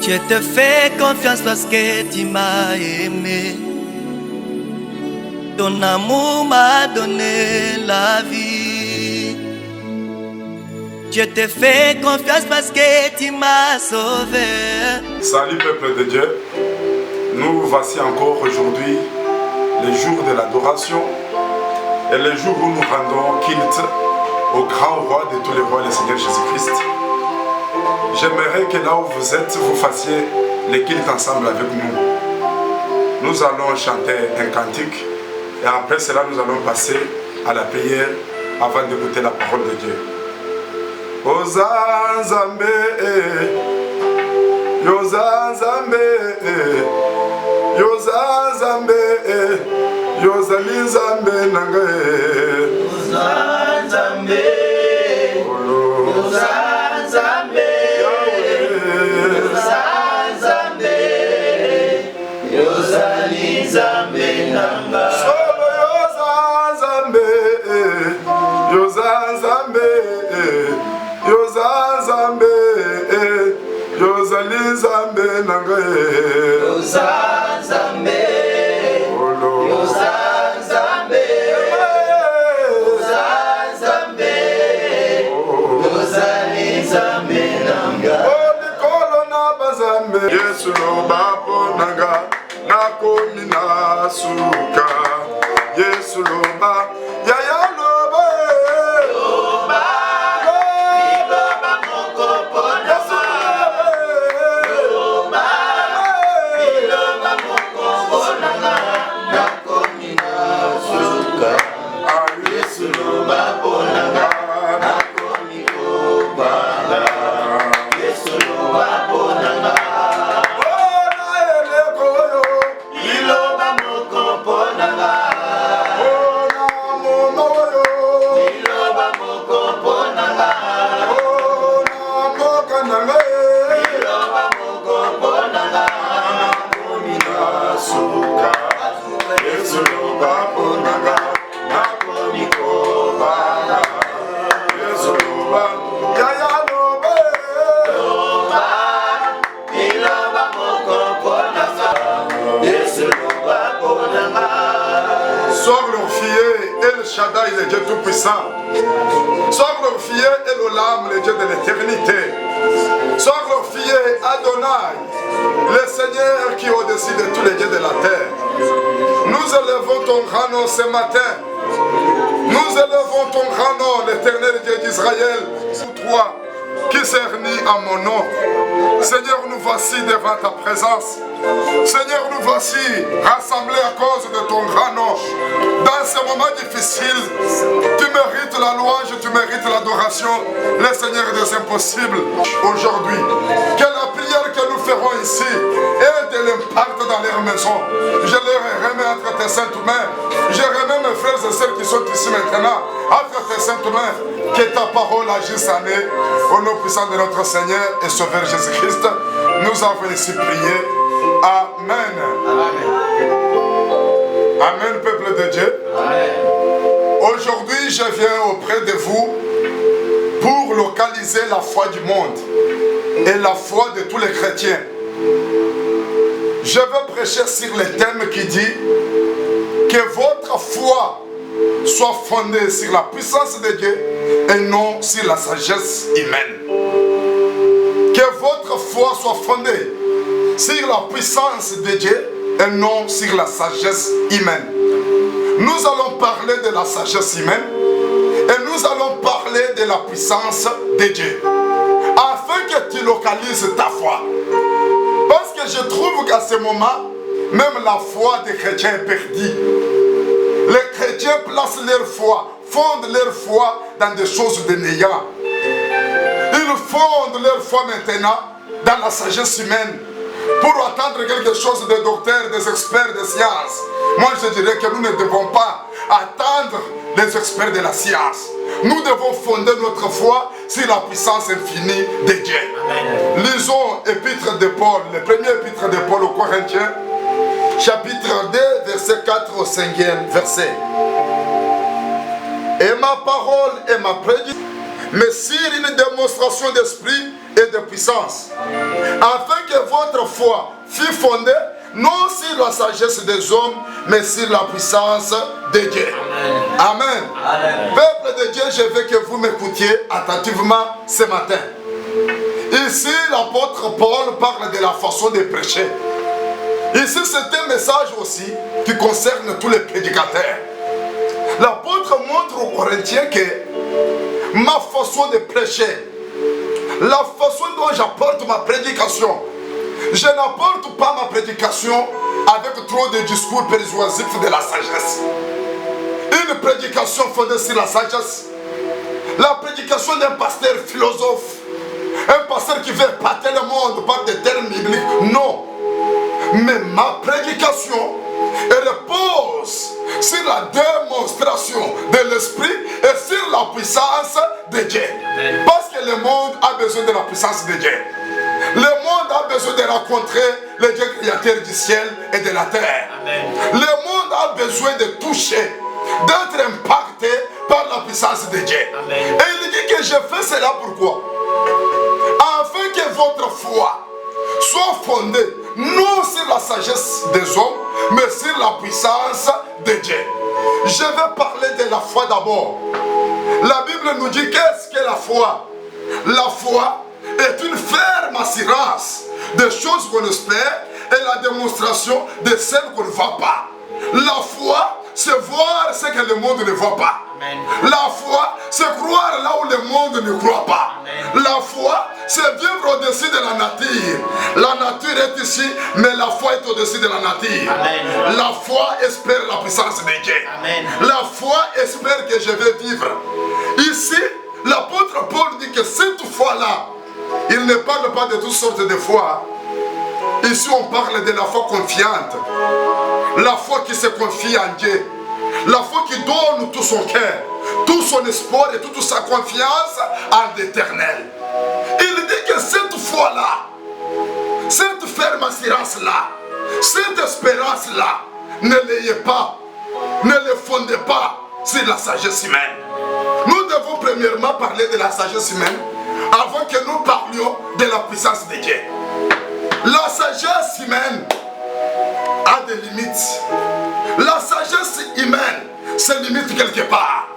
Je te fais confiance parce que tu m'as aimé. Ton amour m'a donné la vie. Je te fais confiance parce que tu m'as sauvé. Salut peuple de Dieu. Nous voici encore aujourd'hui, les jours de l'adoration et les jours où nous rendons culte au grand roi de tous les rois, le Seigneur Jésus-Christ. J'aimerais que là où vous êtes, vous fassiez les cultes ensemble avec nous. Nous allons chanter un cantique et après cela nous allons passer à la prière avant d'écouter la parole de Dieu. Ozanzambe, Yozanzambe, Yozanzambe, Yozalizambe nange. Ozanzambe, Yozanzambe, Yozanzambe, Yozalizambe nanga. Solo Yozanzambe, Yozanzambe, Yozanzambe, Yozalizambe nange. Yozanzambe, Yozanzambe, Yozanzambe, Yozalizambe nanga. Olikolo na bazambe, Yesu loba nanga, nakomi na suka. Yesu loba, yaya loba, Loba, Loba moko ponama. Loba, Loba moko ponama. Nakomi na suka. Yesu loba ponama. Nakomi kobanga. Yesu loba ponama. ona ele koyo, Iloba moko ponama. ona mono yo, Iloba moko ponama. ona moka nanga. Iloba moko ponama. Nakomi na suka. Yesu loba ponama. Nakomi kobanga. Yesu loba, yaya loba, Loba, iloba moko ponama. Yesu loba ponama. sois glorifié, El Shaddai, le Dieu tout-puissant. Sois glorifié, Elolam, le Dieu de l'éternité. Sois glorifié, Adonai, le Seigneur qui est au-dessus de tous les dieux de la terre. Nous élevons ton grand nom ce matin. Nous élevons ton grand nom, l'éternel Dieu d'Israël. Toi qui cernis à mon nom. Seigneur, nous voici devant ta présence. Seigneur, nous voici rassemblés à cause de ton grand nom. Dans ce moment difficile, tu mérites la louange, tu mérites l'adoration, le Seigneur des impossibles. Aujourd'hui, que la prière que nous ferons ici ait de l'impact dans leur maison. Je leur remets entre tes saintes mains. Je remets mes frères et sœurs qui sont ici maintenant entre tes saintes mains. Que ta parole agisse en eux. Au nom puissant de notre Seigneur et Sauveur Jésus-Christ, nous avons ici prié. Amen. Amen, peuple de Dieu. Aujourd'hui, je viens auprès de vous pour localiser la foi du monde et la foi de tous les chrétiens. Je veux prêcher sur le thème qui dit que votre foi soit fondée sur la puissance de Dieu et non sur la sagesse humaine. Que votre foi soit fondée sur la puissance de Dieu et non sur la sagesse humaine. Nous allons parler de la sagesse humaine et nous allons parler de la puissance de Dieu afin que tu localises ta foi. Parce que je trouve qu'à ce moment, même la foi des chrétiens est perdue. Les chrétiens placent leur foi, fondent leur foi dans des choses de néant. Ils fondent leur foi maintenant dans la sagesse humaine pour attendre quelque chose des docteurs, des experts des sciences. Moi je dirais que nous ne devons pas attendre les experts de la science. Nous devons fonder notre foi sur la puissance infinie de Dieu. Amen. Lisons épître de Paul, le premier épître de Paul aux Corinthiens, chapitre 2, verset 4 au 5e verset. Et ma parole et ma prédication, mais sur une démonstration d'esprit et de puissance, afin que votre foi fût fondée non sur la sagesse des hommes, mais sur la puissance de Dieu. Amen. Amen. Peuple de Dieu, je veux que vous m'écoutiez attentivement ce matin. Ici, l'apôtre Paul parle de la façon de prêcher. Ici, c'est un message aussi qui concerne tous les prédicateurs. L'apôtre montre aux Corinthiens que ma façon de prêcher, la façon dont j'apporte ma prédication, je n'apporte pas ma prédication avec trop de discours persuasifs de la sagesse. Une prédication fondée sur la sagesse, la prédication d'un pasteur philosophe, un pasteur qui veut épater le monde par des termes bibliques, non. Mais ma prédication, elle repose sur la démonstration de l'esprit et sur la puissance de Dieu. Parce que le monde a besoin de la puissance de Dieu. Le monde a besoin de rencontrer le Dieu créateur du ciel et de la terre. Amen. Le monde a besoin de toucher, d'être impacté par la puissance de Dieu. Amen. Et il dit que je fais cela pourquoi? Afin que votre foi soit fondée non sur la sagesse des hommes, mais sur la puissance de Dieu. Je vais parler de la foi d'abord. La Bible nous dit qu'est-ce que la foi? La foi est une ferme assurance des choses qu'on espère et la démonstration de celles qu'on ne voit pas. La foi, c'est voir ce que le monde ne voit pas. Amen. La foi, c'est croire là où le monde ne croit pas. Amen. La foi, c'est vivre au-dessus de la nature. La nature est ici, mais la foi est au-dessus de la nature. Amen. La foi espère la puissance de Dieu. Amen. La foi espère que je vais vivre. Ici, l'apôtre Paul dit que cette foi-là, il ne parle pas de toutes sortes de foi. Ici, on parle de la foi confiante. La foi qui se confie en Dieu. La foi qui donne tout son cœur, tout son espoir et toute sa confiance en l'Éternel. Il dit que cette foi-là, cette ferme assurance-là, cette espérance-là, ne l'ayez pas, ne le fondez pas sur la sagesse humaine. Nous devons premièrement parler de la sagesse humaine avant que nous parlions de la puissance de Dieu. La sagesse humaine a des limites. La sagesse humaine se limite quelque part.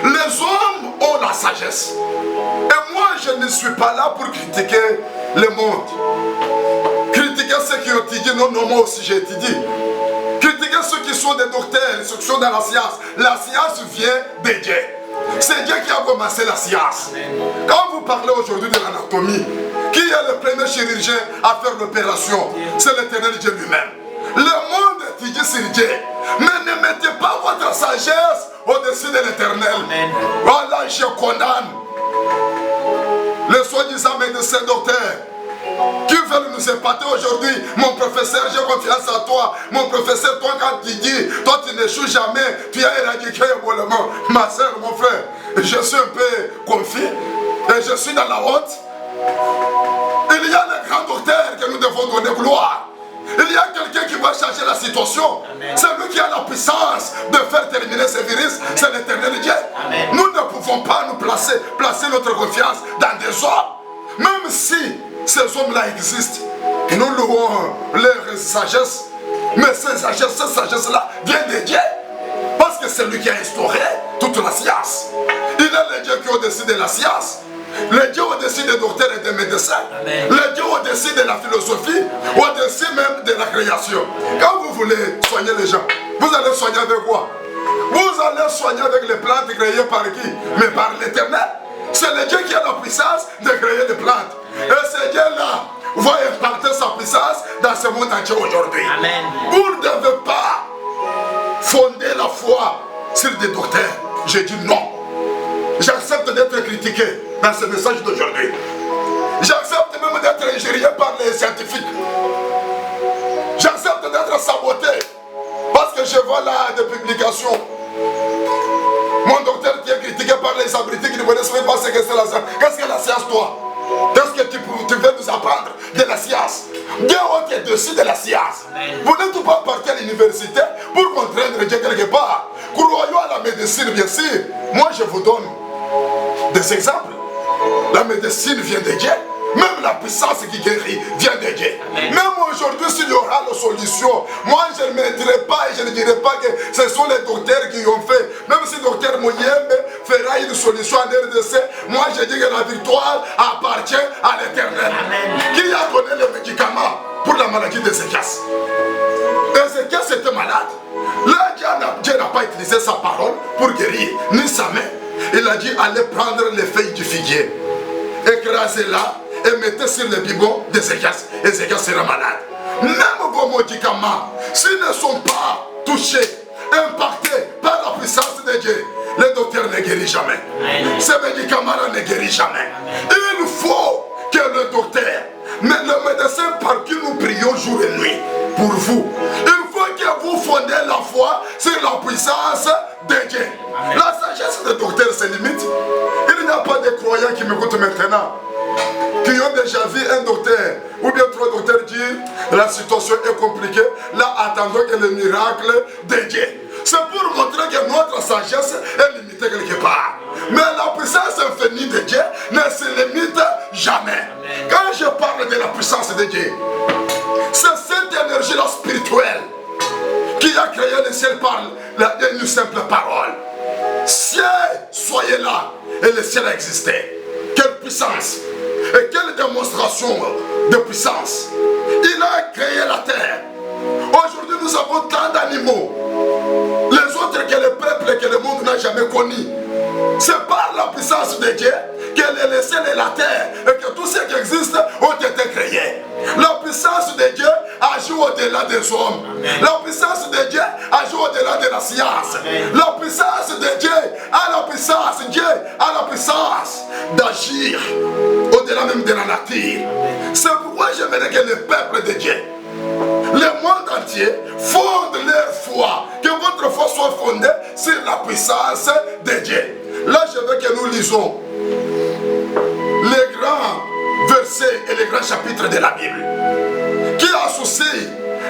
Les hommes ont la sagesse. Et moi, je ne suis pas là pour critiquer le monde. Critiquer ceux qui ont étudié, non, moi aussi j'ai étudié. Critiquer ceux qui sont des docteurs, ceux qui sont dans la science. La science vient de Dieu. C'est Dieu qui a commencé la science. Quand vous parlez aujourd'hui de l'anatomie, qui est le premier chirurgien à faire l'opération? C'est l'Éternel Dieu lui-même. Le monde étudie sur Dieu. Mais ne mettez pas votre sagesse au-dessus de l'Éternel. Voilà, je condamne les soi-disant médecins docteurs qui veulent nous épater aujourd'hui. Mon professeur, j'ai confiance en toi. Mon professeur, toi quand tu dis, toi tu n'échoues jamais, tu as éradiqué également. Ma soeur, mon frère, je suis un peu confus et je suis dans la honte. Il y a le grand docteur que nous devons donner gloire. Il y a quelqu'un qui va changer la situation. C'est lui qui a la puissance de faire terminer ce virus. C'est l'Éternel Dieu. Amen. Nous ne pouvons pas nous placer notre confiance dans des hommes. Même si ces hommes-là existent, nous louons leur sagesse. Mais cette sagesse-là vient de Dieu. Parce que c'est lui qui a instauré toute la science. Il est le Dieu qui est au-dessus de la science. Le Dieu au-dessus des docteurs et des médecins. Amen. Le Dieu au-dessus de la philosophie, au-dessus même de la création. Quand vous voulez soigner les gens, vous allez soigner avec quoi? Vous allez soigner avec les plantes créées par qui? Mais par l'Éternel. C'est le Dieu qui a la puissance de créer des plantes. Et ce Dieu-là va impacter sa puissance dans ce monde entier aujourd'hui. Vous ne devez pas fonder la foi sur des docteurs. J'ai dit non. J'accepte d'être critiqué dans ce message d'aujourd'hui. J'accepte même d'être injurié par les scientifiques. J'accepte d'être saboté. Parce que je vois là des publications. Mon docteur qui est critiqué par les abrutis qui ne connaissent même pas ce que c'est la science. Qu'est-ce que la science, toi? Qu'est-ce que tu veux nous apprendre de la science? Dieu est au-dessus de la science. Vous n'êtes pas parti à l'université pour contraindre Dieu quelque part. Croyons à la médecine, bien sûr. Moi, je vous donne des exemples. La médecine vient de Dieu. Même la puissance qui guérit vient de Dieu. Amen. Même aujourd'hui, s'il y aura la solution, moi je ne me dirai pas et je ne dirai pas que ce sont les docteurs qui ont fait. Même si le docteur Mouyembe fera une solution en RDC, moi je dis que la victoire appartient à l'Éternel. Qui a donné les médicaments pour la maladie d'Ézéchias? Ézéchias était malade. Là, Dieu n'a pas utilisé sa parole pour guérir, ni sa main. Il a dit, allez prendre les feuilles du figuier, écrasez-la et mettez sur le biberon d'Ézéchias. Ézéchias sera malade. Même vos médicaments, s'ils ne sont pas touchés, impactés par la puissance de Dieu, le docteur ne guérit jamais. Ces médicaments-là ne guérissent jamais. Il faut que le docteur, mais le médecin par qui nous prions jour et nuit pour vous, il faut que vous fondez la foi sur la puissance de Dieu. La sagesse des docteurs se limite. Il n'y a pas de croyants qui m'écoutent maintenant, qui ont déjà vu un docteur ou bien trois docteurs dire la situation est compliquée, là attendons que le miracle de Dieu. C'est pour montrer que notre sagesse est limitée quelque part. Mais la puissance infinie de Dieu ne se limite jamais. Quand je parle de la puissance de Dieu, c'est cette énergie-là spirituelle qui a créé le ciel par une simple parole. Ciel, soyez là, et le ciel a existé. Quelle puissance et quelle démonstration de puissance. Il a créé la terre. Aujourd'hui nous avons tant d'animaux, les autres que le peuple et que le monde n'a jamais connus. C'est par la puissance de Dieu que le ciel et la terre et que tout ce qui existe ont été créés. La puissance de Dieu agit au-delà des hommes. La puissance de Dieu agit au-delà de la science. La puissance de Dieu a la puissance. Dieu a la puissance d'agir au-delà même de la nature. C'est pourquoi j'aimerais que le peuple de Dieu, le monde entier, fonde leur foi. Que votre foi soit fondée sur la puissance de Dieu. Là, je veux que nous lisons les grands versets et les grands chapitres de la Bible qui associent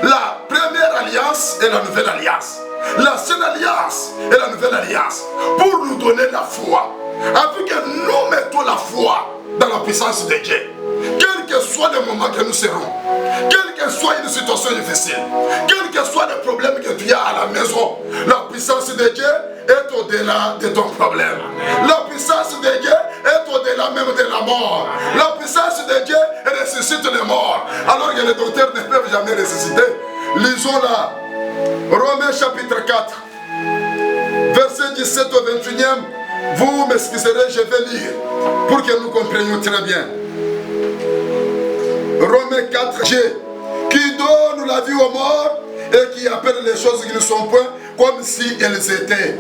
la première alliance et la nouvelle alliance, l'ancienne alliance et la nouvelle alliance, pour nous donner la foi, afin que nous mettons la foi dans la puissance de Dieu. Quel que soit le moment que nous serons, quelle que soit une situation difficile, quel que soit le problème que tu as à la maison, la puissance de Dieu est au-delà de ton problème. La puissance de Dieu est au-delà même de la mort. La puissance de Dieu ressuscite les morts, alors que les docteurs ne peuvent jamais ressusciter. Lisons là, Romains chapitre 4, verset 17 au 21e. Vous m'excuserez, je vais lire pour que nous comprenions très bien. Romains 4, Dieu qui donne la vie aux morts et qui appelle les choses qui ne sont point comme si elles étaient.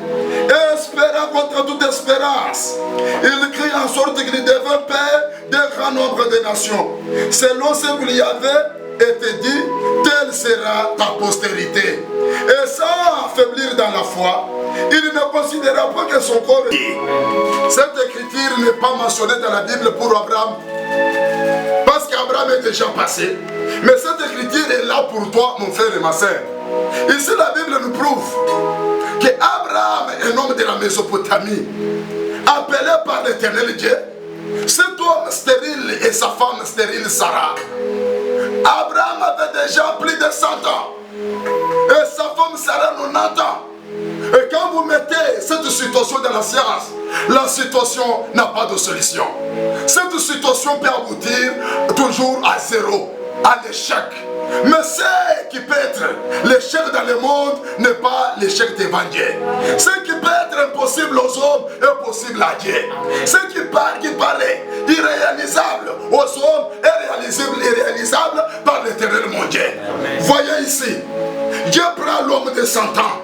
Espérant contre toute espérance, il crie en sorte qu'il devint père d'un grand nombre de nations. Selon ce qu'il y avait été dit, telle sera ta postérité. Et sans affaiblir dans la foi, il ne considéra pas que son corps... Cette écriture n'est pas mentionnée dans la Bible pour Abraham, parce qu'Abraham est déjà passé. Mais cette écriture est là pour toi, mon frère et ma soeur. Ici, la Bible nous prouve qu'Abraham, un homme de la Mésopotamie, appelé par l'Éternel Dieu, cet homme stérile et sa femme stérile Sarah, Abraham avait déjà plus de 100 ans et sa femme Sarah 90 ans. Et quand vous mettez cette situation dans la science, la situation n'a pas de solution. Cette situation peut aboutir toujours à zéro, à l'échec. Mais ce qui peut être l'échec dans le monde n'est pas l'échec devant Dieu. Ce qui peut être impossible aux hommes est possible à Dieu. Ce qui paraît irréalisable aux hommes est réalisable par l'Éternel mon Dieu. Voyez ici, Dieu prend l'homme de 100 ans.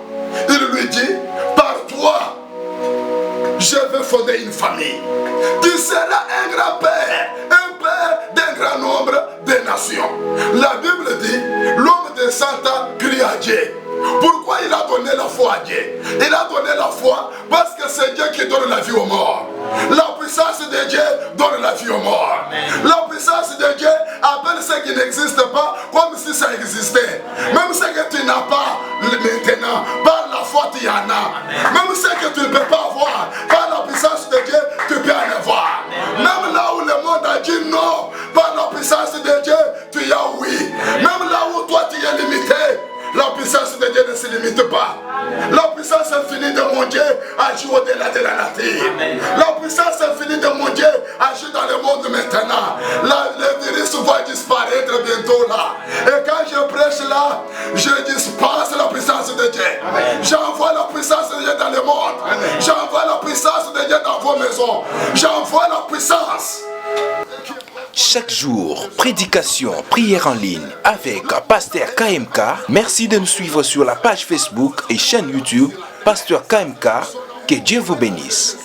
Il lui dit, par toi, je vais fonder une famille. Tu seras un grand-père, un père d'un grand nombre de nations. La Bible dit, l'homme de 100 ans crie à Dieu. Pourquoi il a donné la foi à Dieu? Il a donné la foi parce que c'est Dieu qui donne la vie aux morts. La puissance de Dieu donne la vie aux morts. La puissance de Dieu appelle ce qui n'existe pas comme si ça existait. Même ce que tu n'as pas maintenant, par la foi tu y en as. Même ce que tu ne peux pas avoir, par la puissance de Dieu tu peux en avoir. Même là où le monde a dit non, se limite pas. La puissance infinie de mon Dieu agit au-delà de la nature. La puissance infinie de mon Dieu agit dans le monde maintenant. Le virus va disparaître bientôt là. Et quand je prêche là, je dispense la puissance de Dieu. J'envoie la puissance de Dieu dans le monde. J'envoie la puissance de Dieu dans vos maisons. J'envoie la puissance. Chaque jour, prédication, prière en ligne avec Pasteur KMK. Merci de nous suivre sur la page Facebook et chaîne YouTube Pasteur KMK. Que Dieu vous bénisse.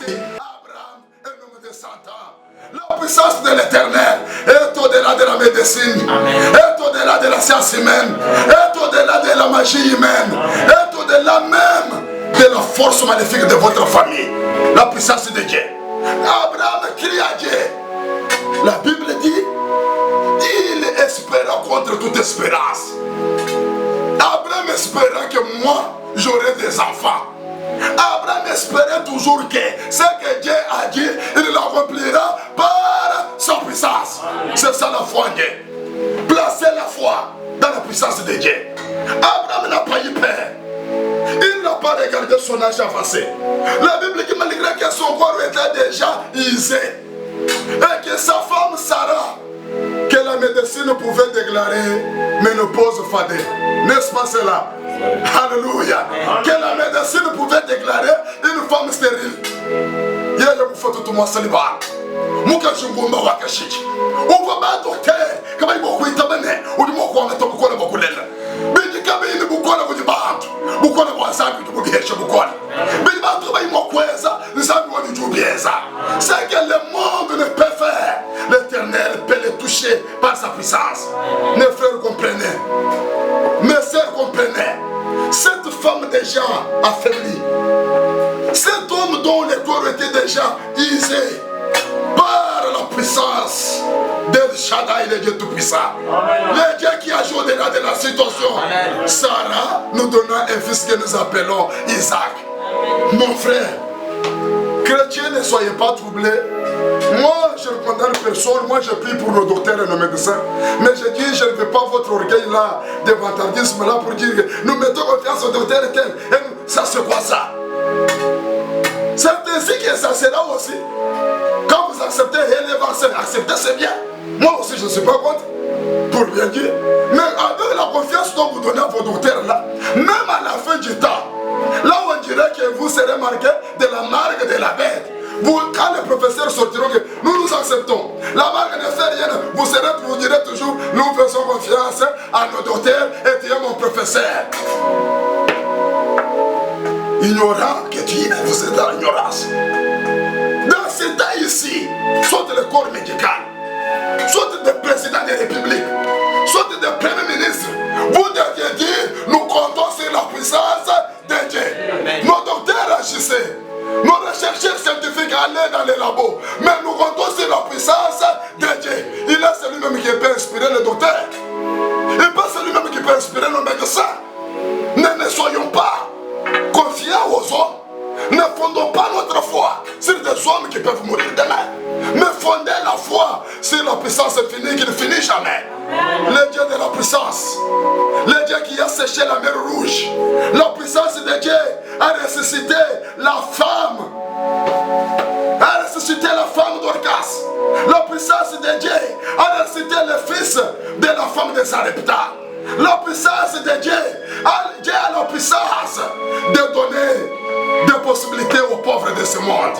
La puissance de l'Éternel est au-delà de la médecine, est au-delà de la science humaine, est au-delà de la magie humaine, est au-delà même de la force maléfique de votre famille. La puissance de Dieu. Abraham crie à Dieu. La Bible dit, il espéra contre toute espérance. Abraham espéra que moi, j'aurai des enfants. Abraham espérait toujours que ce que Dieu a dit, il l'accomplira par sa puissance. C'est ça la foi en Dieu. Placez la foi dans la puissance de Dieu. Abraham n'a pas eu peur. Il n'a pas regardé son âge avancé. La Bible dit malgré que son corps était déjà usé et que sa femme Sarah, que la médecine pouvait déclarer ménopause fadée. N'est-ce pas cela? Alléluia. Que la médecine pouvait déclarer une femme stérile. Il y a un photo de moi célibat. Muka jungumba wakashiki. Uva ba docteur, kama ibo kuita bane, udi mo kwa ngato bukola bakulela. Bidi kama ini bukola budi bantu. Bukola bwa sabi tu bugihesha bukola. Bidi bantu ba imo kweza, nsabi wadi jubieza. C'est que le monde ne peut faire. L'Éternel peut le toucher par sa puissance. Mes frères comprenez. Mes sœurs comprenez. Cette femme déjà affaiblie, cet homme dont le corps était déjà usé par la puissance d'El Shaddai, le Dieu Tout-Puissant, le Dieu qui agit au-delà de la situation. Sarah nous donna un fils que nous appelons Isaac. Mon frère, chrétien, ne soyez pas troublés. Moi, je ne condamne personne. Moi, je prie pour nos docteurs et nos médecins. Mais je dis, je ne veux pas votre orgueil là, de vantardisme là, pour dire que nous mettons confiance au docteur et tel. Et nous, ça, c'est quoi ça? C'est ainsi que ça sera aussi. Quand vous acceptez et les vaccins, acceptez, c'est bien. Moi aussi, je ne suis pas contre, pour bien dire. Mais avec la confiance dont vous donnez à vos docteurs là, même à la fin du temps, là où on dirait que vous serez marqué de la marque de la bête. Vous, quand les professeurs sortiront que nous nous acceptons, la marque ne fait rien, vous direz toujours, nous faisons confiance à nos docteurs et tu es mon professeur. Ignorant que tu es, vous êtes dans l'ignorance. Dans ce temps ici, soit le corps médical, soit des présidents de la République, soit des premiers ministres, vous deviez dire, nous comptons sur la puissance de Dieu. Nos docteurs agissaient. Nos chercheurs scientifiques allaient dans les labos, mais nous comptons sur la puissance de Dieu. Il est celui-même qui peut inspirer le docteur. Il n'est pas celui-même qui peut inspirer nos médecins. Ne soyons pas confiants aux hommes. Ne fondons pas notre foi sur des hommes qui peuvent mourir demain. Mais fondez la foi sur la puissance infinie qui ne finit jamais. Le Dieu de la puissance, le Dieu qui a séché la mer Rouge, la puissance de Dieu a ressuscité la femme, d'Orcas. La puissance de Dieu a ressuscité le fils de la femme de Sarepta. La puissance de Dieu a la puissance de donner des possibilités aux pauvres de ce monde.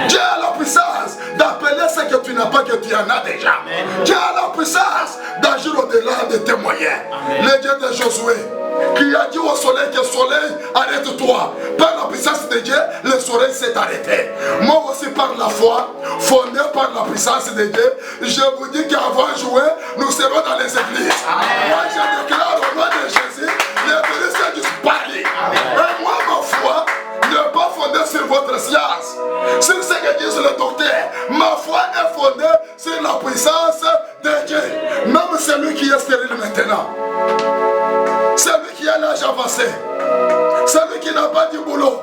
Dieu a la puissance d'appeler ce que tu n'as pas, que tu en as déjà. Dieu a la puissance d'agir au-delà de tes moyens. Le Dieu de Josué, qui a dit au soleil que soleil, arrête-toi. Par la puissance de Dieu, le soleil s'est arrêté. Moi aussi, par la foi, fondée par la puissance de Dieu, je vous dis qu'avant de jouer, nous serons dans les églises. Moi, je déclare au nom de Jésus, les églises disparu. Et moi, ma foi n'est pas fondée sur votre science, sur ce que disent les docteurs. Ma foi est fondée sur la puissance de Dieu. Même celui qui est stérile maintenant, celui qui a l'âge avancé, celui qui n'a pas du boulot,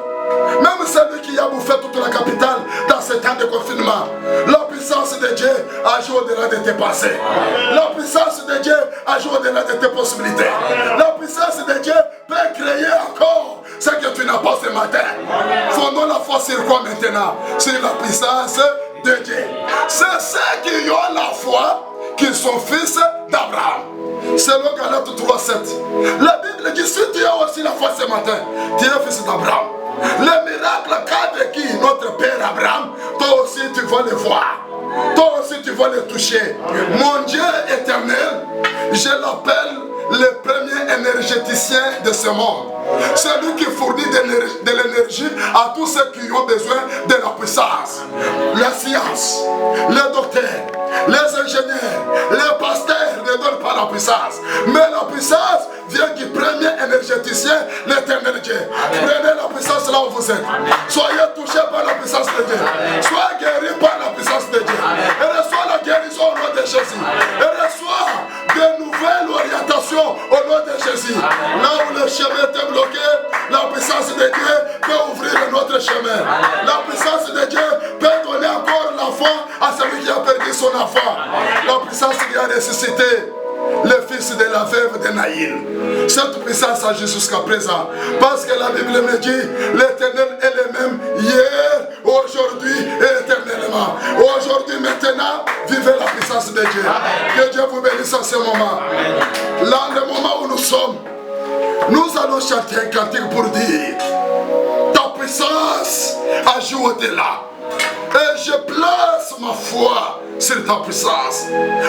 même celui qui a bouffé toute la capitale dans ce temps de confinement, la puissance puissance de Dieu agit au-delà de tes pensées. La puissance de Dieu agit au-delà de tes possibilités. La puissance de Dieu peut créer encore ce que tu n'as pas ce matin. Fondons la foi sur quoi maintenant? Sur la puissance de Dieu. C'est ceux qui ont la foi qui sont fils d'Abraham. C'est le Galates 3:7. La Bible dit, si tu as aussi la foi ce matin, tu es fils d'Abraham. Le miracle qu'a vécu notre père Abraham, toi aussi tu vas le voir. Toi aussi tu vas le toucher. Mon Dieu éternel, je l'appelle le premier énergéticien de ce monde. C'est lui qui fournit de l'énergie à tous ceux qui ont besoin de la puissance. La science, les docteurs, les ingénieurs, les pasteurs ne donnent pas la puissance. Mais la puissance vient du premier énergéticien, l'éternel Dieu. Prenez la puissance là où vous êtes. Soyez touchés par la puissance de Dieu. Soyez guéris par la puissance de Dieu. Et reçois la guérison au nom de Jésus. Et reçois de nouvelles orientations au nom de Jésus. Là où le chemin était bloqué, la puissance de Dieu peut ouvrir notre chemin. La puissance de Dieu peut donner encore la foi à celui qui a perdu son enfant. La puissance qui a ressuscité le fils de la veuve de Naïl. Cette puissance agit jusqu'à présent. Parce que la Bible me dit, l'Éternel est le même hier, aujourd'hui et éternellement. Aujourd'hui, maintenant, vivez la puissance de Dieu. Que Dieu vous bénisse en ce moment. Là, le moment où nous sommes, nous allons chanter un cantique pour dire, ta puissance agit au-delà. Et je place ma foi sur ta puissance.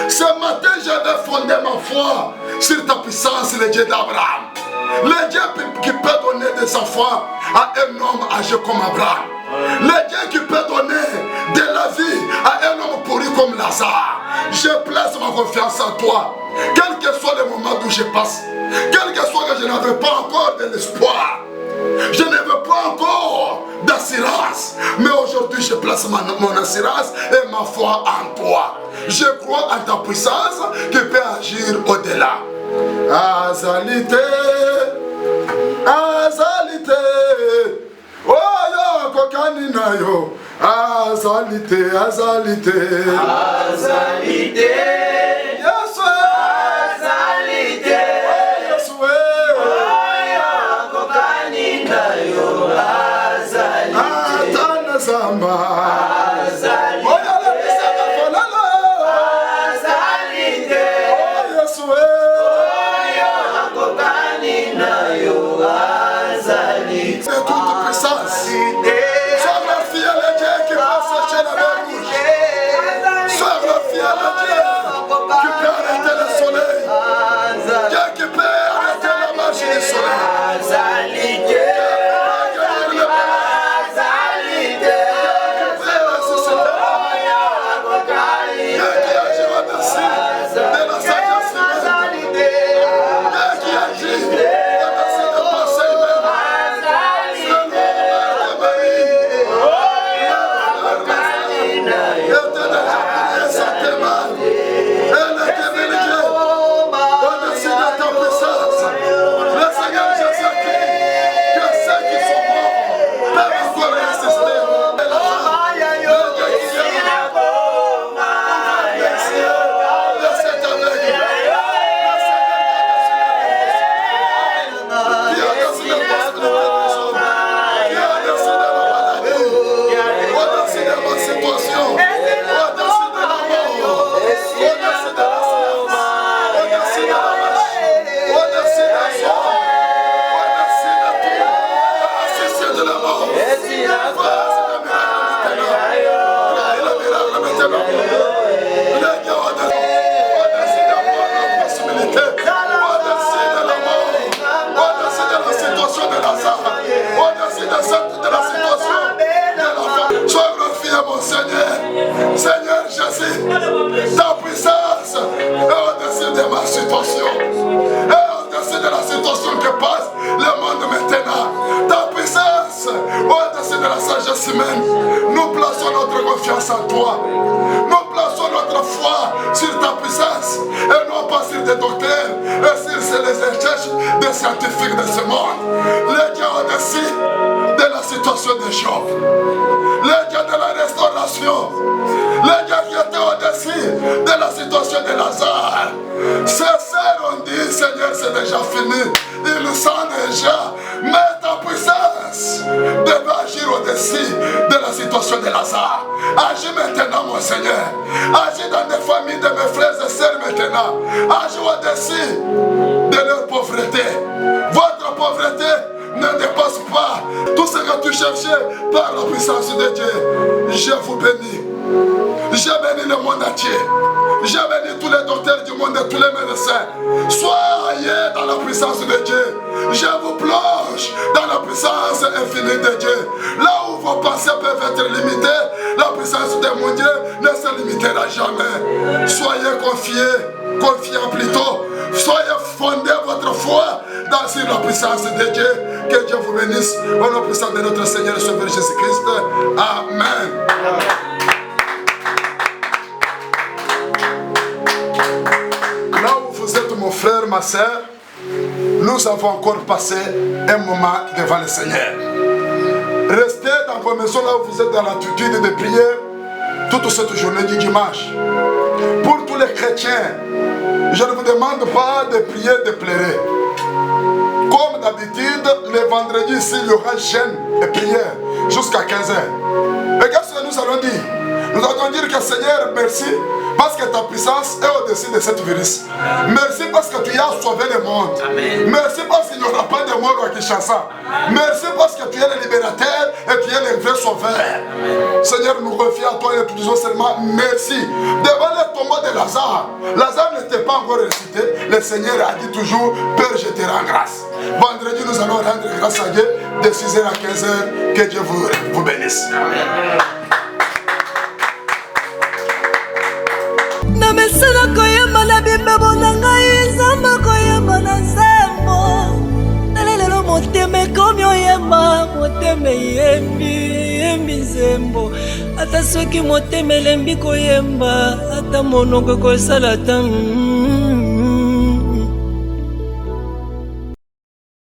Ce matin, j'avais fondé ma foi sur ta puissance, le Dieu d'Abraham. Le Dieu qui peut donner des enfants à un homme âgé comme Abraham. Le Dieu qui peut donner de la vie à un homme pourri comme Lazare. Je place ma confiance en toi. Quel que soit le moment où je passe, quel que soit que je n'avais pas encore de l'espoir, je ne veux pas encore d'assurance. Mais aujourd'hui, je place mon assurance et ma foi en toi. Je crois en ta puissance qui peut agir au-delà. Azalité, azalité, oh yo, kokanina yo, azalité, azalité, azalité, yes, azalité, yes, Zamba. Azalite. Oya la pisaka folala. Azalite. Oya suwe. Oya akokani na yo. Azalite. C'est toute puissance. Sois glorifié le Dieu qui passe chez la mer rouge. Sois glorifié le Dieu qui peut arrêter le soleil. Dieu qui peut arrêter la marche du soleil. Azalite. Seigneur Jésus, ta puissance est au-dessus de ma situation, est au-dessus de la situation que passe le monde maintenant. Ta puissance au-dessus de la sagesse humaine. Nous plaçons notre confiance en toi. Nous plaçons notre foi sur ta puissance et non pas sur des docteurs et sur les recherches des scientifiques de ce monde. Le Dieu au-dessus de la situation de Job. Le Dieu de la restauration. Le Dieu qui est déjà fini. Ils sont déjà. Mais ta puissance devait agir au-dessus de la situation de Lazare. Agis maintenant, mon Seigneur. Agis dans les familles de mes frères et sœurs maintenant. Agis au-dessus de leur pauvreté. Votre pauvreté ne dépasse pas tout ce que tu cherchais par la puissance de Dieu. Je vous bénis. J'ai béni le monde entier. J'ai béni tous les docteurs du monde et tous les médecins. Soyez dans la puissance de Dieu. Je vous plonge dans la puissance infinie de Dieu. Là où vos pensées peuvent être limitées, la puissance de mon Dieu ne se limitera jamais. Soyez confiants plutôt. Soyez fondés votre foi dans la puissance de Dieu. Que Dieu vous bénisse. Au nom puissant de notre Seigneur et Sauveur Jésus-Christ. Amen. Là où vous êtes, mon frère, ma soeur, nous avons encore passé un moment devant le Seigneur. Restez dans vos maisons là où vous êtes dans l'attitude de prier toute cette journée du dimanche. Pour tous les chrétiens, je ne vous demande pas de prier, de pleurer. Comme d'habitude, le vendredi ici, il y aura jeûne et prière jusqu'à 15h. Regarde ce que nous allons dire. Nous allons dire que Seigneur, merci parce que ta puissance est au-dessus de cette virus. Merci parce que tu as sauvé le monde. Amen. Merci parce qu'il n'y aura pas de mort à Kinshasa. Merci parce que tu es le libérateur et tu es le vrai sauveur. Amen. Seigneur, nous reviens à toi et nous te disons seulement merci. Devant le tombeau de Lazare, Lazare n'était pas encore ressuscité. Le Seigneur a dit toujours, Père, je te rends grâce. Vendredi, nous allons rendre grâce à Dieu de 6h à 15h. Que Dieu vous bénisse. Amen. Na mesana koyemba na bimbo na ngai zamba koyemba na zembo lelelo motema komi oyemba motema yembi zembo ata soki motema elembi koyemba ata monoko kosala ta